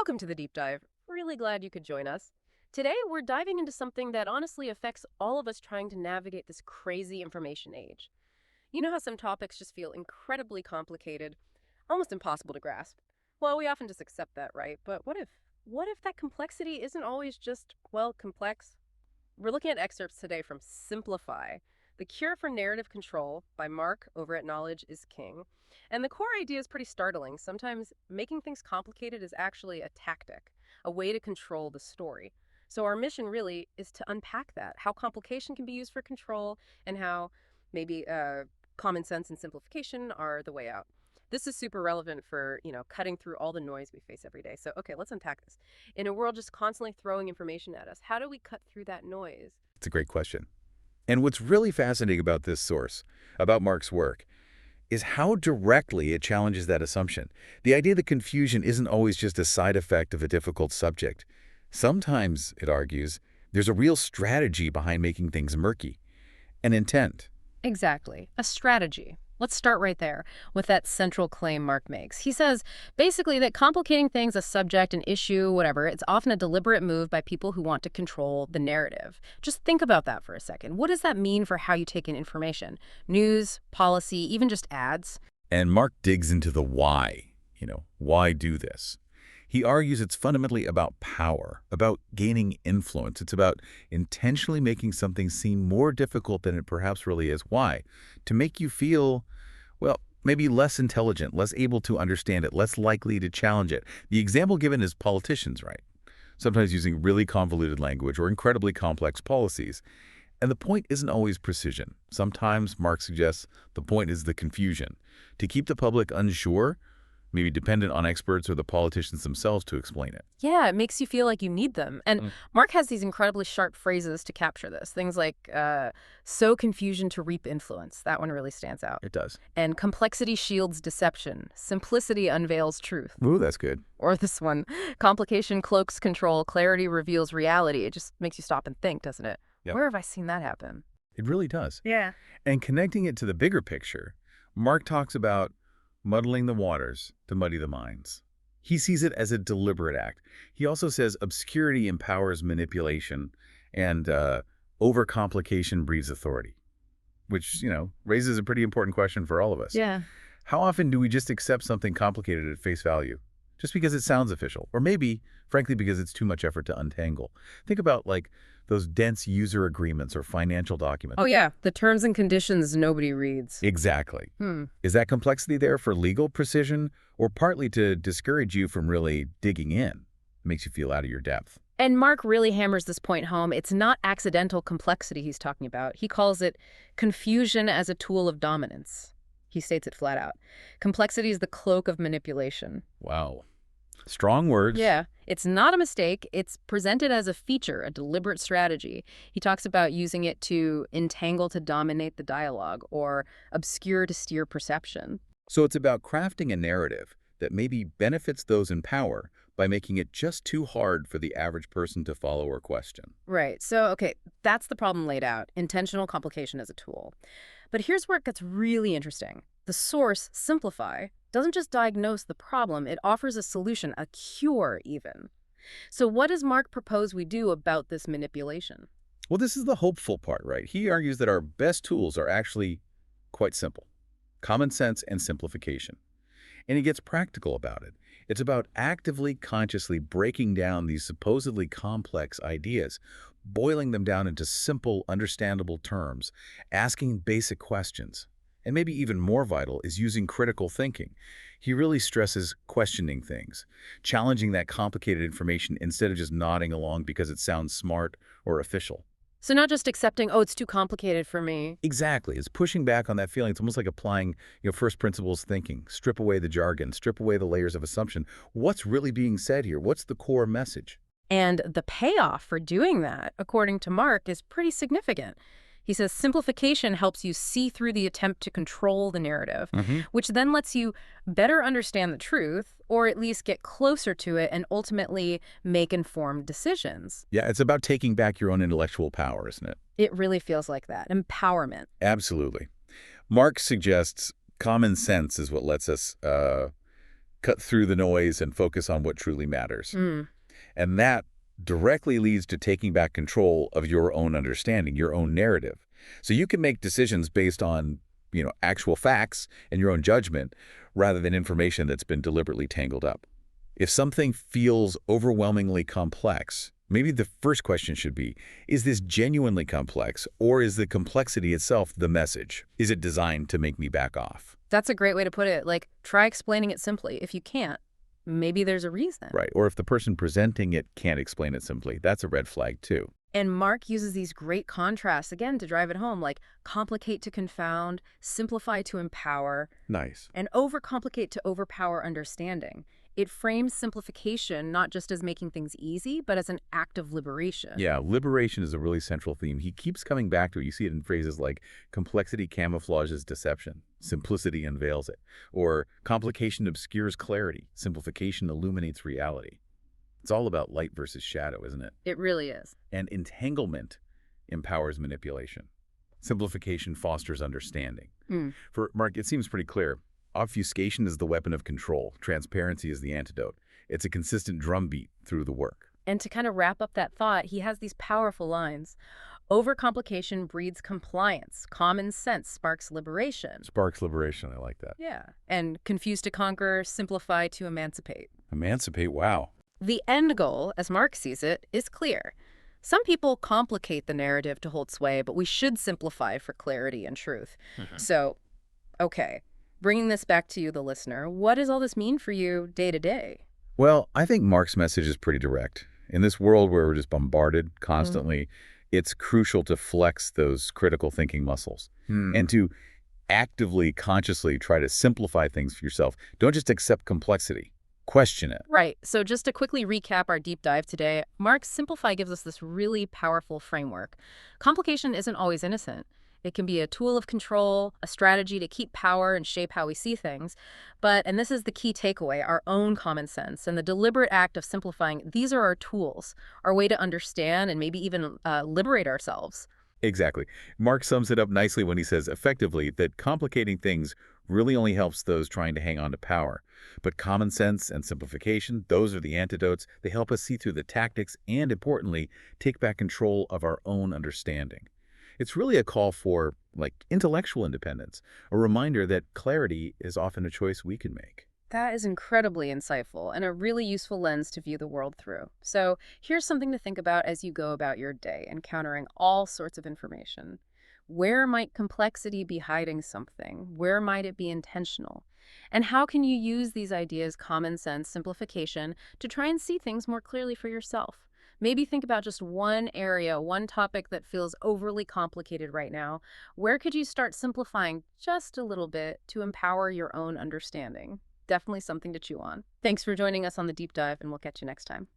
Welcome to the deep dive. Really glad you could join us. Today, we're diving into something that honestly affects all of us trying to navigate this crazy information age. You know how some topics just feel incredibly complicated, almost impossible to grasp? Well, we often just accept that, right? But what if that complexity isn't always just, well, complex? We're looking at excerpts today from Simplify, The Cure for Narrative Control by Mark over at Knowledge is King. And the core idea is pretty startling. Sometimes making things complicated is actually a tactic, a way to control the story. So our mission really is to unpack that, how complication can be used for control and how maybe common sense and simplification are the way out. This is super relevant for, cutting through all the noise we face every day. So, okay, let's unpack this. In a world just constantly throwing information at us, how do we cut through that noise? It's a great question. And what's really fascinating about this source, about Mark's work, is how directly it challenges that assumption. The idea that confusion isn't always just a side effect of a difficult subject. Sometimes, it argues, there's a real strategy behind making things murky. An intent. Exactly. A strategy. Let's start right there with that central claim Mark makes. He says basically that complicating things, a subject, an issue, whatever, it's often a deliberate move by people who want to control the narrative. Just think about that for a second. What does that mean for how you take in information? News, policy, even just ads? And Mark digs into the why. Why do this? He argues it's fundamentally about power, about gaining influence. It's about intentionally making something seem more difficult than it perhaps really is. Why? To make you feel, well, maybe less intelligent, less able to understand it, less likely to challenge it. The example given is politicians, right? Sometimes using really convoluted language or incredibly complex policies. And the point isn't always precision. Sometimes, Mark suggests, the point is the confusion. To keep the public unsure, maybe dependent on experts or the politicians themselves to explain it. Yeah, it makes you feel like you need them. And Mark has these incredibly sharp phrases to capture this. Things like, sow confusion to reap influence. That one really stands out. It does. And complexity shields deception. Simplicity unveils truth. Ooh, that's good. Or this one, complication cloaks control. Clarity reveals reality. It just makes you stop and think, doesn't it? Yep. Where have I seen that happen? It really does. Yeah. And connecting it to the bigger picture, Mark talks about muddling the waters to muddy the minds. He sees it as a deliberate act. He also says obscurity empowers manipulation and overcomplication breeds authority, which, raises a pretty important question for all of us. Yeah. How often do we just accept something complicated at face value, just because it sounds official? Or maybe, frankly, because it's too much effort to untangle. Think about, those dense user agreements or financial documents. Oh, yeah. The terms and conditions nobody reads. Exactly. Is that complexity there for legal precision or partly to discourage you from really digging in? It makes you feel out of your depth. And Mark really hammers this point home. It's not accidental complexity he's talking about. He calls it confusion as a tool of dominance. He states it flat out. Complexity is the cloak of manipulation. Wow. Strong words. Yeah. It's not a mistake. It's presented as a feature, a deliberate strategy. He talks about using it to entangle to dominate the dialogue or obscure to steer perception. So it's about crafting a narrative that maybe benefits those in power by making it just too hard for the average person to follow or question. Right. So, okay, that's the problem laid out. Intentional complication as a tool. But here's where it gets really interesting. The source, Simplify, doesn't just diagnose the problem, it offers a solution, a cure even. So what does Mark propose we do about this manipulation? Well, this is the hopeful part, right? He argues that our best tools are actually quite simple. Common sense and simplification. And he gets practical about it. It's about actively, consciously breaking down these supposedly complex ideas, boiling them down into simple, understandable terms, asking basic questions. And maybe even more vital is using critical thinking. He really stresses questioning things, challenging that complicated information instead of just nodding along because it sounds smart or official. So not just accepting, oh, it's too complicated for me. Exactly. It's pushing back on that feeling. It's almost like applying, first principles thinking. Strip away the jargon, strip away the layers of assumption. What's really being said here? What's the core message? And the payoff for doing that, according to Mark, is pretty significant. He says simplification helps you see through the attempt to control the narrative, which then lets you better understand the truth, or at least get closer to it and ultimately make informed decisions. Yeah, it's about taking back your own intellectual power, isn't it? It really feels like that. Empowerment. Absolutely. Marx suggests common sense is what lets us cut through the noise and focus on what truly matters. Hmm. And that directly leads to taking back control of your own understanding, your own narrative. So you can make decisions based on, actual facts and your own judgment rather than information that's been deliberately tangled up. If something feels overwhelmingly complex, maybe the first question should be, is this genuinely complex, or is the complexity itself the message? Is it designed to make me back off? That's a great way to put it. Like, try explaining it simply. If you can't, maybe there's a reason. Right. Or if the person presenting it can't explain it simply, that's a red flag too. And Mark uses these great contrasts, again, to drive it home, like complicate to confound, simplify to empower, Nice. and overcomplicate to overpower understanding. It frames simplification not just as making things easy, but as an act of liberation. Yeah, liberation is a really central theme. He keeps coming back to it. You see it in phrases like complexity camouflages deception, simplicity unveils it, or complication obscures clarity, simplification illuminates reality. It's all about light versus shadow, isn't it? It really is. And entanglement empowers manipulation. Simplification fosters understanding. Hmm. For Mark, it seems pretty clear. Obfuscation is the weapon of control. Transparency is the antidote. It's a consistent drumbeat through the work. And to kind of wrap up that thought, he has these powerful lines. Overcomplication breeds compliance. Common sense sparks liberation. Sparks liberation. I like that. Yeah. And confuse to conquer, simplify to emancipate. Emancipate, wow. The end goal, as Mark sees it, is clear. Some people complicate the narrative to hold sway, but we should simplify for clarity and truth. So, okay, bringing this back to you, the listener, what does all this mean for you day to day? Well, I think Mark's message is pretty direct. In this world where we're just bombarded constantly, it's crucial to flex those critical thinking muscles and to actively, consciously try to simplify things for yourself. Don't just accept complexity. Question it. Right. So just to quickly recap our deep dive today, Mark's Simplify gives us this really powerful framework. Complication isn't always innocent. It can be a tool of control, a strategy to keep power and shape how we see things. But, and this is the key takeaway, our own common sense and the deliberate act of simplifying, these are our tools, our way to understand and maybe even liberate ourselves. Exactly. Mark sums it up nicely when he says effectively that complicating things really only helps those trying to hang on to power. But common sense and simplification, those are the antidotes. They help us see through the tactics and, importantly, take back control of our own understanding. It's really a call for, intellectual independence, a reminder that clarity is often a choice we can make. That is incredibly insightful and a really useful lens to view the world through. So here's something to think about as you go about your day, encountering all sorts of information. Where might complexity be hiding something? Where might it be intentional? And how can you use these ideas, common sense, simplification, to try and see things more clearly for yourself? Maybe think about just one area, one topic that feels overly complicated right now. Where could you start simplifying just a little bit to empower your own understanding? Definitely something to chew on. Thanks for joining us on the deep dive, and we'll catch you next time.